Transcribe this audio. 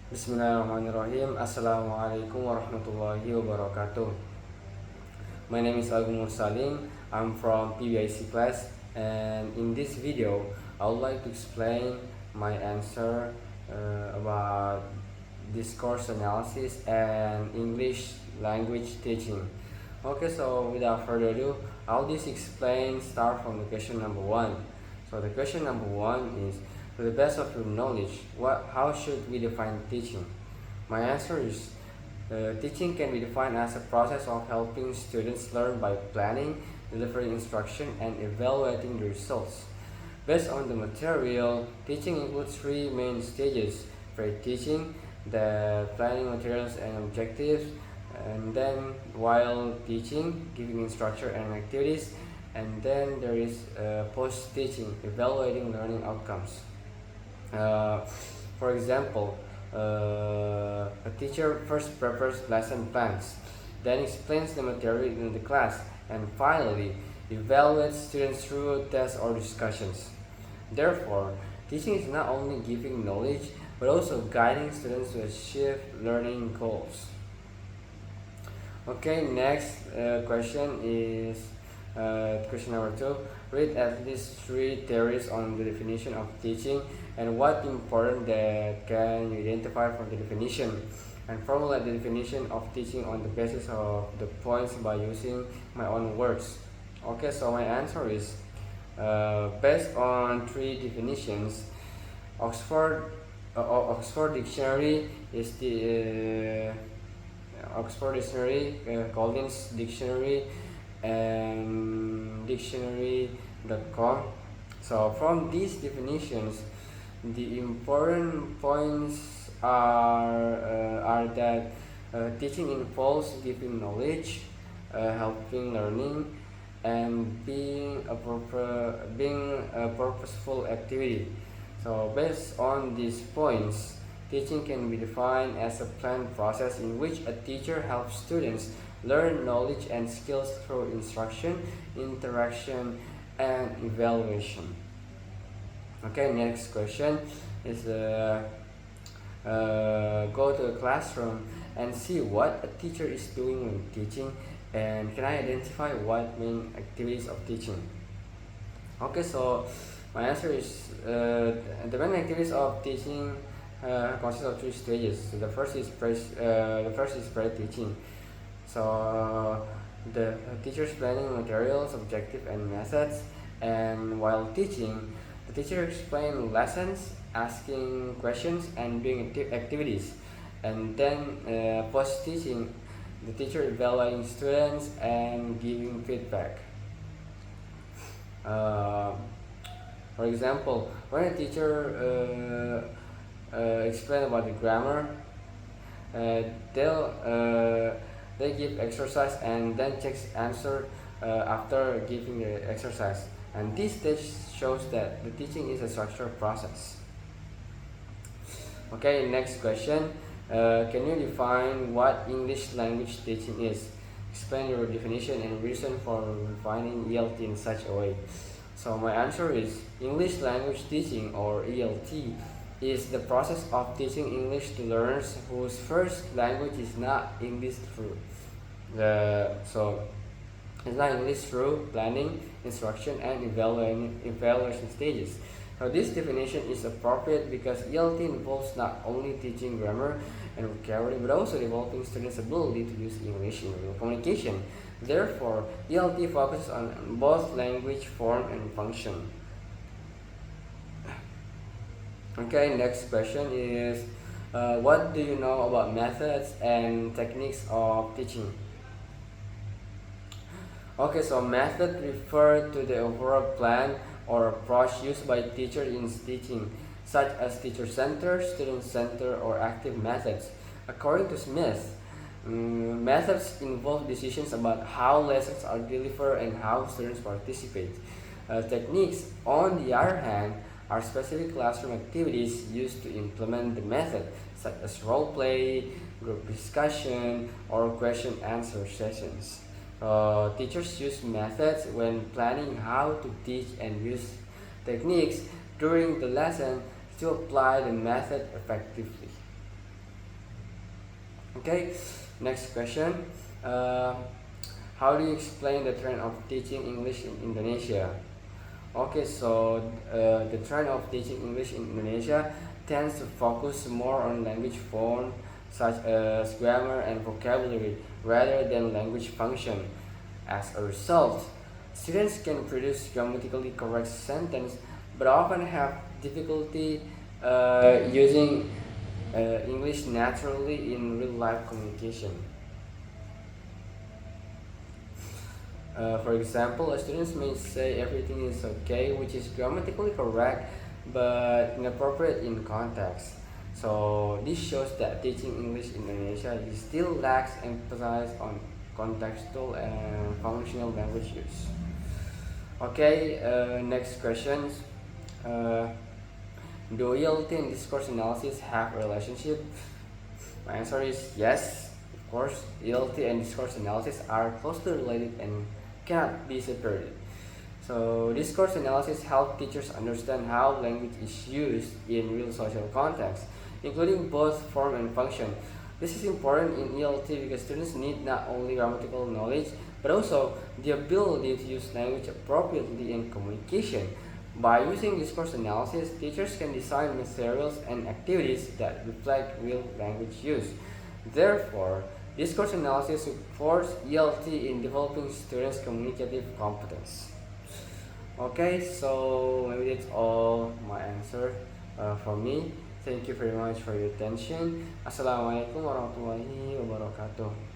Bismillahirrahmanirrahim. Assalamualaikum warahmatullahi wabarakatuh. My name is Agung Mursalim. I'm from PBIC class, and in this video I would like to explain my answer about discourse analysis and English language teaching. Okay, so without further ado, I'll just start from the question number one. So the question number one is, to the best of your knowledge, how should we define teaching? My answer is, teaching can be defined as a process of helping students learn by planning, delivering instruction, and evaluating the results. Based on the material, teaching includes three main stages: pre-teaching, the planning materials and objectives, and then while teaching, giving instruction and activities, and then there is post-teaching, evaluating learning outcomes. For example, a teacher first prepares lesson plans, then explains the material in the class, and finally evaluates students through tests or discussions. Therefore, teaching is not only giving knowledge but also guiding students to achieve learning goals. Okay, next question is question number 2. Read at least 3 theories on the definition of teaching and what important that can you identify from the definition, and formulate the definition of teaching on the basis of the points by using my own words. Okay, so my answer is based on 3 definitions. Oxford Dictionary is the Oxford Dictionary, Collins Dictionary, and dictionary.com. So from these definitions, the important points are that teaching involves giving knowledge, helping learning, and being a purposeful activity. So based on these points, teaching can be defined as a planned process in which a teacher helps students learn knowledge and skills through instruction, interaction, and evaluation. Okay, next question is go to a classroom and see what a teacher is doing when teaching, and can I identify what main activities of teaching? Okay, so my answer is the main activities of teaching consist of 3 stages. So the first is pre-teaching. So the teacher's planning materials, objective, and methods, and while teaching, the teacher explains lessons, asking questions, and doing activities. And then post-teaching, the teacher evaluating students and giving feedback. For example, when a teacher explain about the grammar, they give exercise and then checks answer after giving the exercise, and this stage shows that the teaching is a structured process. Okay, next question. Can you define what English language teaching is? Explain your definition and reason for defining ELT in such a way. So my answer is, English language teaching, or ELT, is the process of teaching English to learners whose first language is not English through planning, instruction, and evaluation stages. Now this definition is appropriate because ELT involves not only teaching grammar and vocabulary but also developing students' ability to use English in real communication. Therefore, ELT focuses on both language form and function. Okay, next question is, what do you know about methods and techniques of teaching? Okay, so method refer to the overall plan or approach used by teachers in teaching, such as teacher-centered, student-centered, or active methods. According to Smith, methods involve decisions about how lessons are delivered and how students participate. Techniques, on the other hand, are specific classroom activities used to implement the method, such as role play, group discussion, or question-answer sessions. Teachers use methods when planning how to teach and use techniques during the lesson to apply the method effectively. Okay, next question. Uh, how do you explain the trend of teaching English in Indonesia? Okay, so the trend of teaching English in Indonesia tends to focus more on language form such as grammar and vocabulary rather than language function. As a result, students can produce grammatically correct sentence but often have difficulty using English naturally in real life communication. For example, students may say everything is okay, which is grammatically correct but inappropriate in context. So this shows that teaching English in Indonesia is still lacks emphasis on contextual and functional language use. Okay, next questions. Uh, do ELT and discourse analysis have a relationship? My answer is yes. Of course, ELT and discourse analysis are closely related and cannot be separated. So, discourse analysis helps teachers understand how language is used in real social contexts, including both form and function. This is important in ELT because students need not only grammatical knowledge but also the ability to use language appropriately in communication. By using discourse analysis, teachers can design materials and activities that reflect real language use. Therefore, discourse analysis supports ELT in developing students' communicative competence. Okay, so maybe that's all my answer for me. Thank you very much for your attention. Assalamualaikum warahmatullahi wabarakatuh.